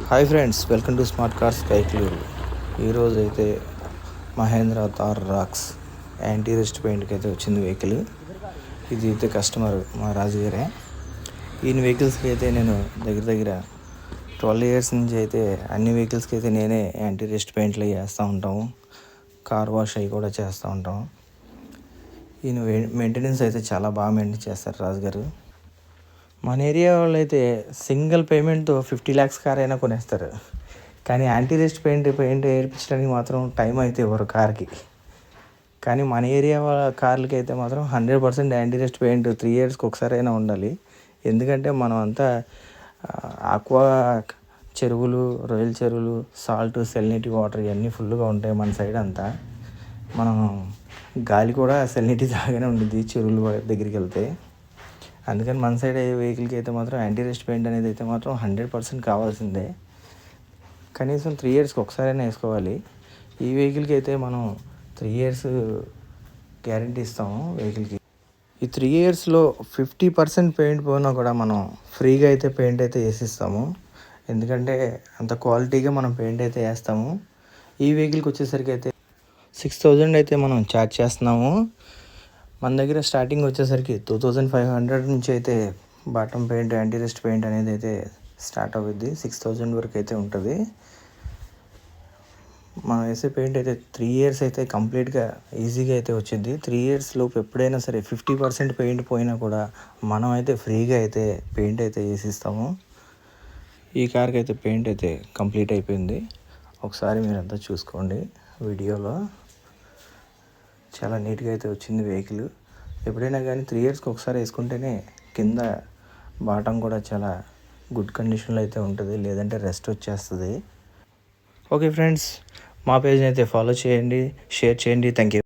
Hi friends, welcome to smart cars Kaikaluru. ఈరోజు అయితే Mahindra Thar Roxx anti rust పెయింట్కి అయితే వచ్చింది వెహికల్. ఇది అయితే కస్టమర్ మా రాజుగారే. ఈయన వెహికల్స్కి అయితే నేను దగ్గర 12 years నుంచి అయితే అన్ని వెహికల్స్కి అయితే నేనే యాంటీ రస్ట్ పెయింట్లు వేస్తూ ఉంటాము. కార్ వాష్ అవి కూడా చేస్తూ ఉంటాము. ఈయన మెయింటెనెన్స్ అయితే చాలా బాగా మెయింటైన్ చేస్తారు రాజుగారు. మన ఏరియా వాళ్ళు అయితే సింగిల్ పేమెంట్తో 50 lakhs కార్ అయినా కొనేస్తారు. కానీ యాంటీ రస్ట్ పెయింట్ వేయించడానికి మాత్రం టైం అయితే ఇవ్వరు కార్కి. కానీ మన ఏరియా వాళ్ళ కార్లకి అయితే మాత్రం 100% యాంటీ రస్ట్ పెయింట్ 3 yearsకి ఒకసారి అయినా ఉండాలి. ఎందుకంటే మనం అంతా ఆక్వా చెరువులు, రొయ్యల చెరువులు, సాల్ట్, సెలినిటీ వాటర్ ఇవన్నీ ఫుల్గా ఉంటాయి మన సైడ్ అంతా. మనం గాలి కూడా సెలినిటీ తాగానే ఉంటుంది చెరువుల దగ్గరికి వెళ్తే. అందుకని మన సైడ్ వెహికల్కి అయితే మాత్రం యాంటీ రస్ట్ పెయింట్ అనేది అయితే మాత్రం 100% కావాల్సిందే. కనీసం 3 yearsకి ఒకసారైనా వేసుకోవాలి. ఈ వెహికల్కి అయితే మనం 3 years గ్యారంటీ ఇస్తాము వెహికల్కి. ఈ 3 yearsలో 50% పెయింట్ పోయినా కూడా మనం ఫ్రీగా అయితే పెయింట్ అయితే వేసిస్తాము. ఎందుకంటే అంత క్వాలిటీగా మనం పెయింట్ అయితే వేస్తాము. ఈ వెహికల్కి వచ్చేసరికి అయితే 6,000 అయితే మనం ఛార్జ్ చేస్తున్నాము. మన దగ్గర స్టార్టింగ్ వచ్చేసరికి 2,500 నుంచి అయితే bottom paint, anti rust paint అనేది అయితే స్టార్ట్ అవుద్ది. 6,000 వరకు అయితే ఉంటుంది. మనం వేసే పెయింట్ అయితే 3 years అయితే కంప్లీట్గా ఈజీగా అయితే వచ్చింది. 3 years లోపు ఎప్పుడైనా సరే 50% పెయింట్ పోయినా కూడా మనం అయితే ఫ్రీగా అయితే పెయింట్ అయితే వేసిస్తాము. ఈ కార్కి అయితే పెయింట్ అయితే కంప్లీట్ అయిపోయింది. ఒకసారి మీరంతా చూసుకోండి వీడియోలో. చాలా నీట్గా అయితే వచ్చింది వెహికల్. ఎప్పుడైనా కానీ 3 yearsకి ఒకసారి వేసుకుంటేనే కింద బాటం కూడా చాలా గుడ్ కండిషన్లో అయితే ఉంటుంది, లేదంటే రెస్ట్ వచ్చేస్తుంది. ఓకే ఫ్రెండ్స్, మా పేజ్ని అయితే ఫాలో చేయండి, షేర్ చేయండి. Thank you.